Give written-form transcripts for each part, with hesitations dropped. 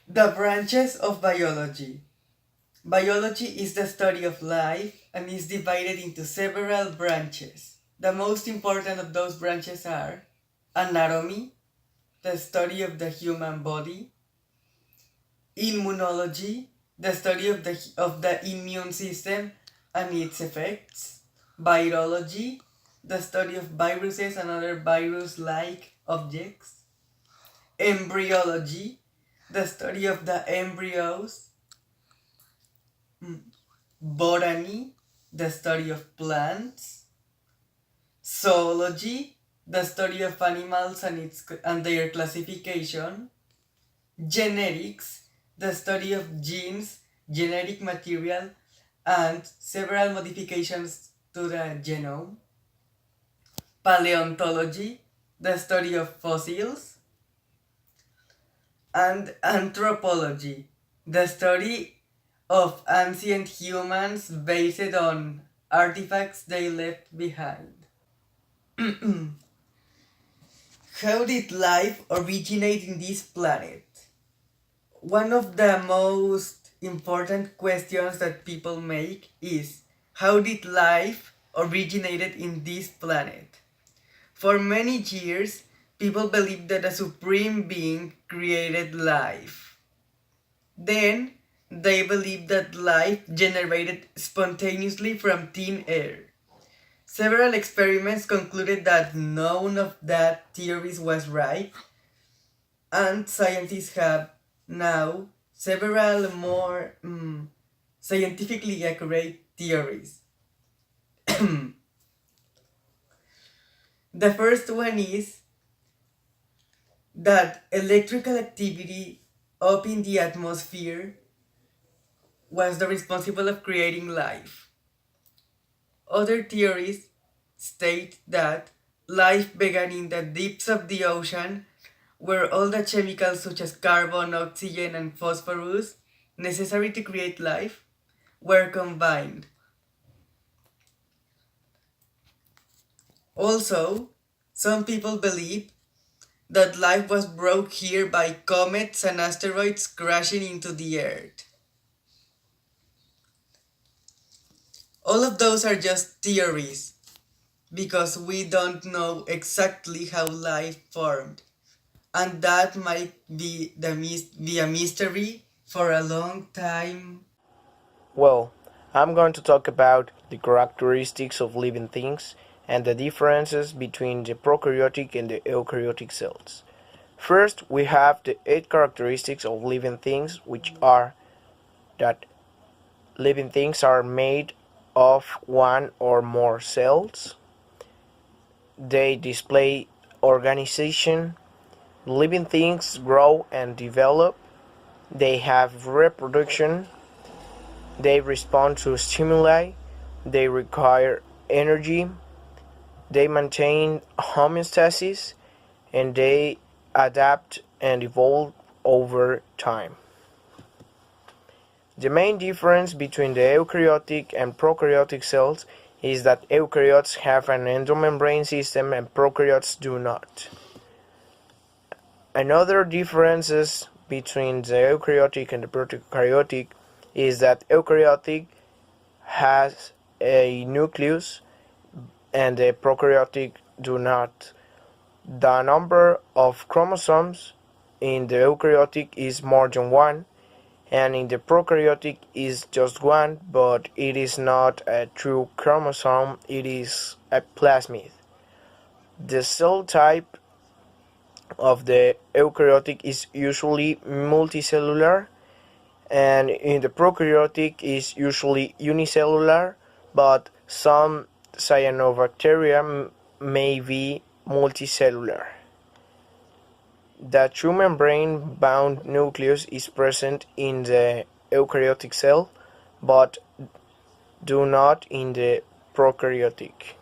The branches of biology. Biology is the study of life and is divided into several branches. The most important of those branches are anatomy, the study of the human body; immunology, the study of the immune system and its effects; virology, the study of viruses and other virus-like objects; embryology, the study of the embryos; botany, the study of plants; zoology, the study of animals and their classification; genetics, the study of genes, genetic material, and several modifications to the genome; paleontology, the study of fossils; and anthropology, the study of ancient humans based on artifacts they left behind. How did life originate in this planet? One of the most important questions that people make is, how did life originated in this planet? For many years, people believed that a supreme being created life. Then, they believed that life generated spontaneously from thin air. Several experiments concluded that none of that theories was right, and scientists have now several more scientifically accurate theories. The first one is that electrical activity up in the atmosphere was the responsible of creating life. Other theories state that life began in the depths of the ocean, where all the chemicals such as carbon, oxygen, and phosphorus necessary to create life were combined. Also, some people believe that life was brought here by comets and asteroids crashing into the earth. All of those are just theories, because we don't know exactly how life formed, and that might be a mystery for a long time. Well, I'm going to talk about the characteristics of living things and the differences between the prokaryotic and the eukaryotic cells. First, we have the 8 characteristics of living things, which are that living things are made of one or more cells, they display organization, living things grow and develop, they have reproduction, they respond to stimuli, they require energy, they maintain homeostasis, and they adapt and evolve over time. The main difference between the eukaryotic and prokaryotic cells is that eukaryotes have an endomembrane system and prokaryotes do not. Another differences between the eukaryotic and the prokaryotic is that eukaryotic has a nucleus and the prokaryotic do not. The number of chromosomes in the eukaryotic is more than one, and in the prokaryotic is just one, but it is not a true chromosome, it is a plasmid. The cell type of the eukaryotic is usually multicellular, and in the prokaryotic is usually unicellular, but some cyanobacteria may be multicellular. The true membrane-bound nucleus is present in the eukaryotic cell, but do not in the prokaryotic.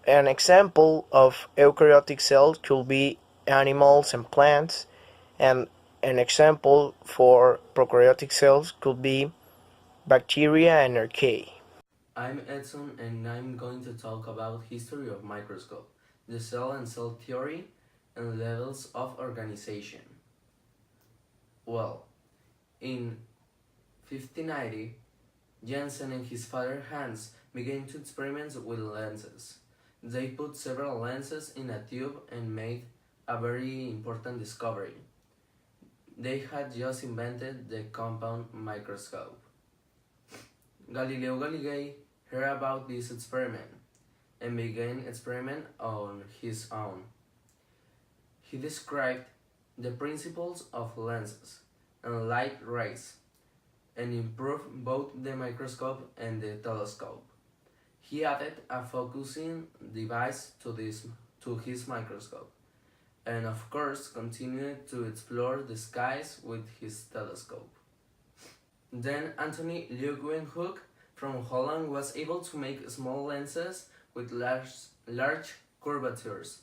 An example of eukaryotic cells could be animals and plants, and an example for prokaryotic cells could be bacteria and archaea. I'm Edson and I'm going to talk about history of microscope, the cell and cell theory, and levels of organization. Well, in 1590, Janssen and his father Hans began to experiment with lenses. They put several lenses in a tube and made a very important discovery. They had just invented the compound microscope. Galileo Galilei heard about this experiment and began experiment on his own. He described the principles of lenses and light rays and improved both the microscope and the telescope. He added a focusing device to his microscope, and of course continued to explore the skies with his telescope. Then Antony Leeuwenhoek from Holland was able to make small lenses with large curvatures.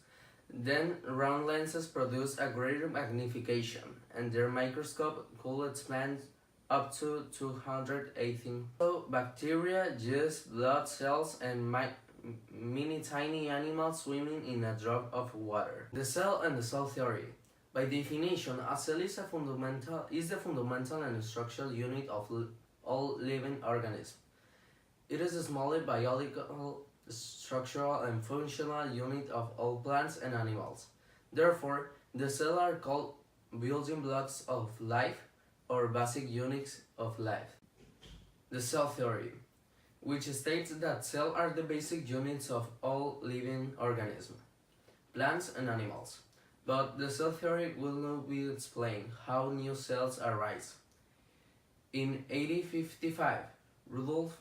Then round lenses produced a greater magnification, and their microscope could expand up to 218. So bacteria, yeast, blood cells, and many tiny animals swimming in a drop of water. The cell and the cell theory. By definition, a cell is the fundamental and structural unit of all living organisms. It is the smallest biological, structural, and functional unit of all plants and animals. Therefore, the cells are called building blocks of life or basic units of life. The cell theory, which states that cells are the basic units of all living organisms, plants and animals. But the cell theory will not be explain how new cells arise. In 1855, Rudolf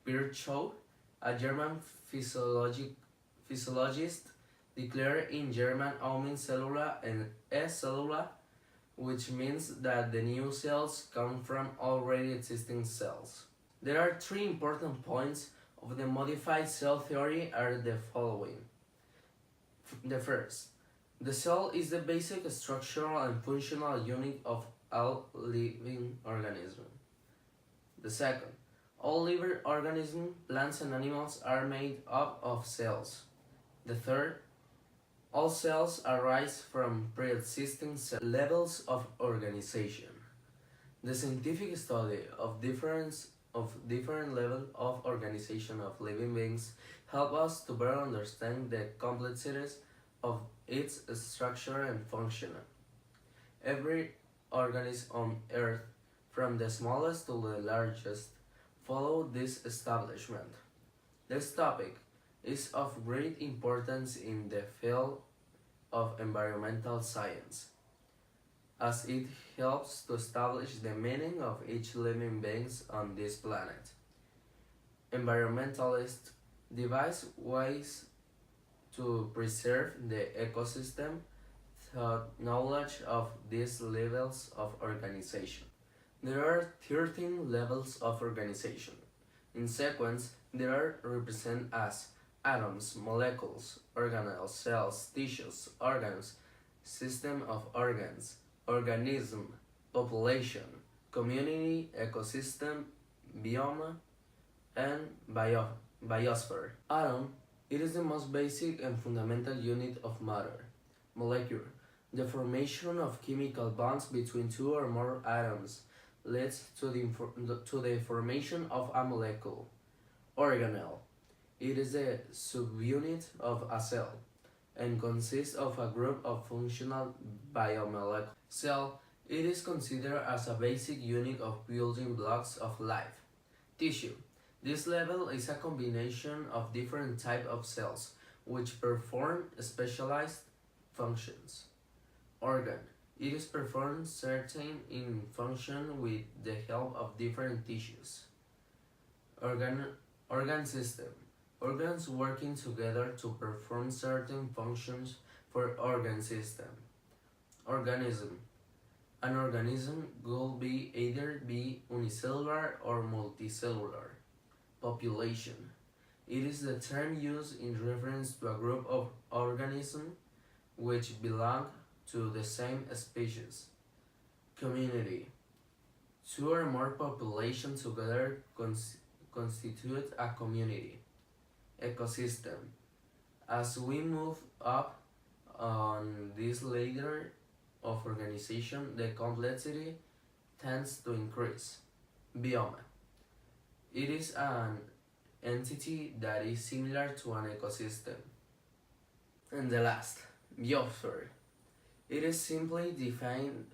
Virchow, a German physiologist, declared in German Omen cellula and S cellula, which means that the new cells come from already existing cells. There are three important points of the modified cell theory are the following. The first, the cell is the basic structural and functional unit of all living organisms. The second, all living organisms, plants and animals are made up of cells. The third, all cells arise from pre-existing levels of organization. The scientific study of different levels of organization of living beings help us to better understand the complexities of its structure and function. Every organism on Earth, from the smallest to the largest, follow this establishment. This topic is of great importance in the field of environmental science, as it helps to establish the meaning of each living being on this planet. Environmentalists devise ways to preserve the ecosystem through knowledge of these levels of organization. There are 13 levels of organization. In sequence, they are represented as atoms, molecules, organelles, cells, tissues, organs, system of organs, organism, population, community, ecosystem, biome, and biosphere. Atom, it is the most basic and fundamental unit of matter. Molecule, the formation of chemical bonds between two or more atoms leads to the formation of a molecule. Organelle, it is a subunit of a cell and consists of a group of functional biomolecules. Cell, it is considered as a basic unit of building blocks of life. Tissue, this level is a combination of different types of cells which perform specialized functions. Organ, it is performed certain in function with the help of different tissues. Organ system, organs working together to perform certain functions for organ system. Organism, an organism will either be unicellular or multicellular. Population, it is the term used in reference to a group of organisms which belong to the same species. Community, two or more populations together constitute a community. Ecosystem, as we move up On this layer of organization, the complexity tends to increase. Biome. It is an entity that is similar to an ecosystem. And the last, biosphere. It is simply defined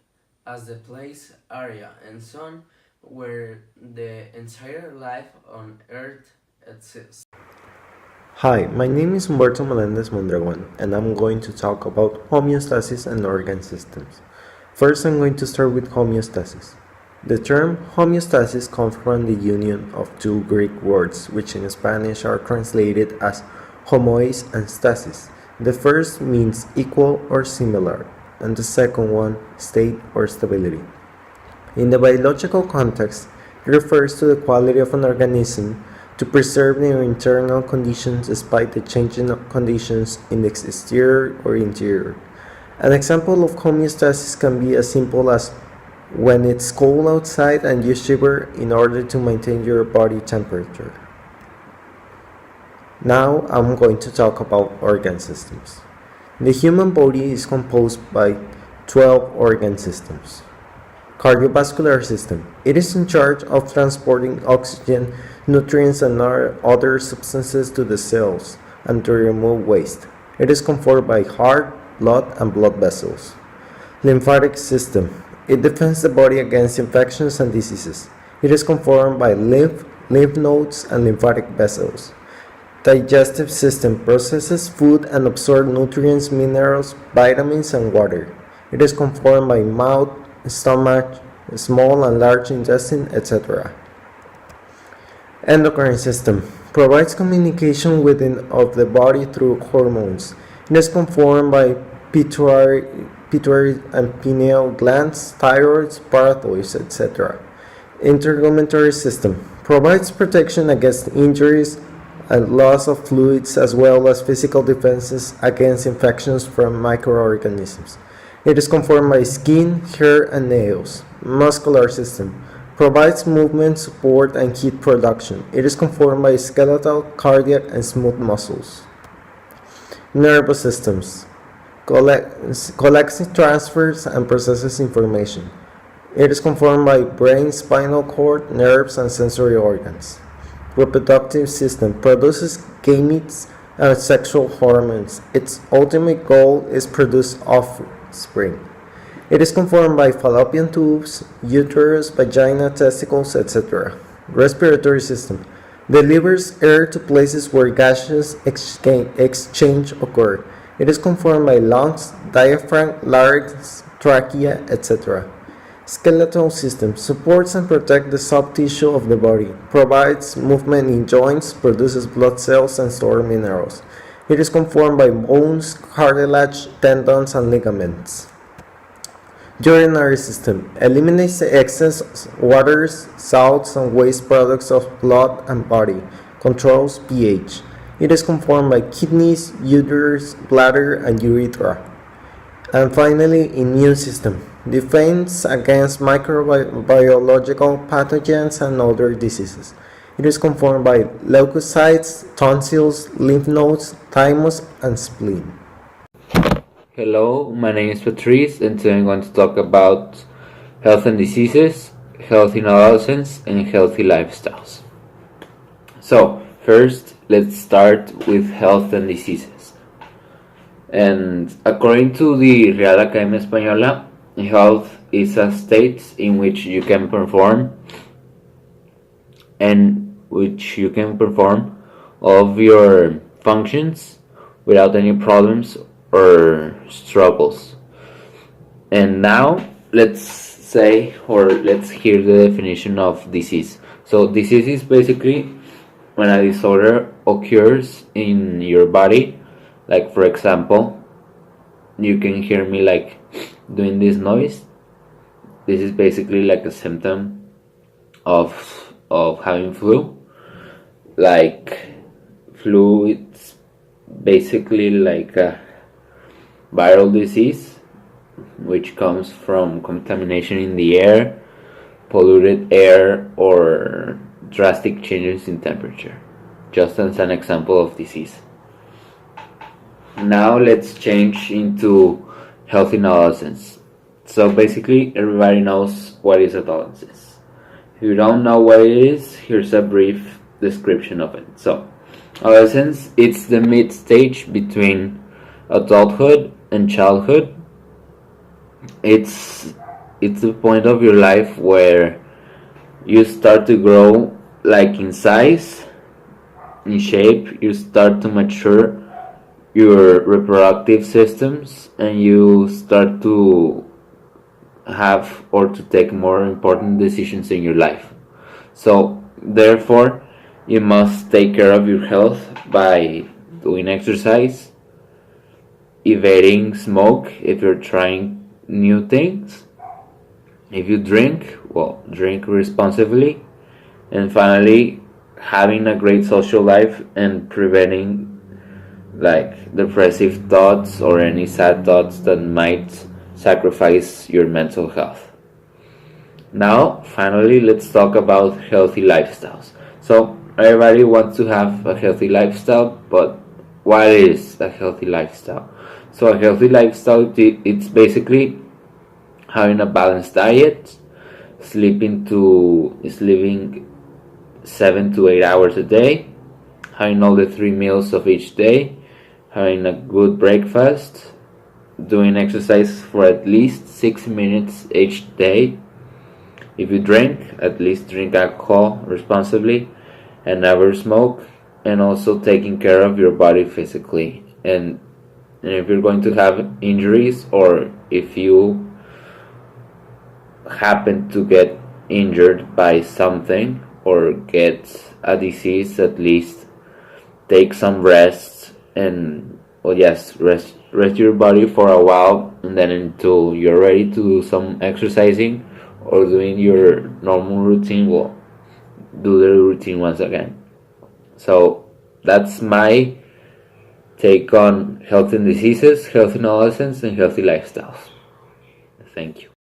as the place, area, and zone where the entire life on Earth exists. Hi, my name is Humberto Melendez Mondragon, and I'm going to talk about homeostasis and organ systems. First, I'm going to start with homeostasis. The term homeostasis comes from the union of two Greek words, which in Spanish are translated as homois and stasis. The first means equal or similar, and the second one, state or stability. In the biological context, it refers to the quality of an organism to preserve their internal conditions despite the changing of conditions in the exterior or interior. An example of homeostasis can be as simple as when it's cold outside and you shiver in order to maintain your body temperature. Now I'm going to talk about organ systems. The human body is composed by 12 organ systems. Cardiovascular system. It is in charge of transporting oxygen, nutrients, and other substances to the cells and to remove waste. It is controlled by heart, blood, and blood vessels. Lymphatic system. It defends the body against infections and diseases. It is controlled by lymph nodes, and lymphatic vessels. Digestive system processes food and absorbs nutrients, minerals, vitamins, and water. It is controlled by mouth, stomach, small and large intestine, etc. Endocrine system provides communication within of the body through hormones. It is controlled by pituitary and pineal glands, thyroids, parathyroids, etc. Integumentary system provides protection against injuries and loss of fluids as well as physical defenses against infections from microorganisms. It is conformed by skin, hair, and nails. Muscular system provides movement, support, and heat production. It is conformed by skeletal, cardiac, and smooth muscles. Nervous systems collects, transfers, and processes information. It is conformed by brain, spinal cord, nerves, and sensory organs. Reproductive system produces gametes and sexual hormones. Its ultimate goal is produce offspring. It is conformed by fallopian tubes, uterus, vagina, testicles, etc. Respiratory system delivers air to places where gaseous exchange occur. It is conformed by lungs, diaphragm, larynx, trachea, etc. Skeletal system supports and protects the soft tissue of the body, provides movement in joints, produces blood cells, and stores minerals. It is conformed by bones, cartilage, tendons, and ligaments. Urinary system eliminates the excess waters, salts, and waste products of blood and body, controls pH. It is conformed by kidneys, uterus, bladder, and urethra. And finally, immune system defends against microbiological pathogens and other diseases. It is conformed by leukocytes, tonsils, lymph nodes, thymus, and spleen. Hello, my name is Patrice, and today I'm going to talk about health and diseases, health in adolescents, and healthy lifestyles. So, first, let's start with health and diseases. And according to the Real Academia Española, health is a state in which you can perform all of your functions without any problems or struggles. And now let's hear the definition of disease. So disease is basically when a disorder occurs in your body. Like, for example, you can hear me like doing this noise. This is basically like a symptom of having flu. Like, flu, it's basically like a viral disease which comes from contamination in the air, polluted air, or drastic changes in temperature, just as an example of disease. Now let's change into healthy adolescence. So basically, everybody knows what is adolescence. If you don't know what it is, here's a brief description of it. So, adolescence, it's the mid stage between adulthood and childhood. It's the point of your life where you start to grow, like in size, in shape, you start to mature your reproductive systems, and you start to have or to take more important decisions in your life. So therefore, you must take care of your health by doing exercise, evading smoke if you're trying new things. If you drink, well, drink responsibly. And finally, having a great social life and preventing like depressive thoughts or any sad thoughts that might sacrifice your mental health. Now, finally, let's talk about healthy lifestyles. So, everybody wants to have a healthy lifestyle, but what is a healthy lifestyle? So, a healthy lifestyle, it's basically having a balanced diet, sleeping 7 to 8 hours a day, having all the 3 meals of each day, having a good breakfast, doing exercise for at least 6 minutes each day. If you drink, at least drink alcohol responsibly and never smoke, and also taking care of your body physically. And if you're going to have injuries, or if you happen to get injured by something or get a disease, at least take some rest and rest your body for a while, and then until you're ready to do some exercising or doing your normal routine, well, do the routine once again. So that's my take on health and diseases, health in adolescence, and healthy lifestyles. Thank you.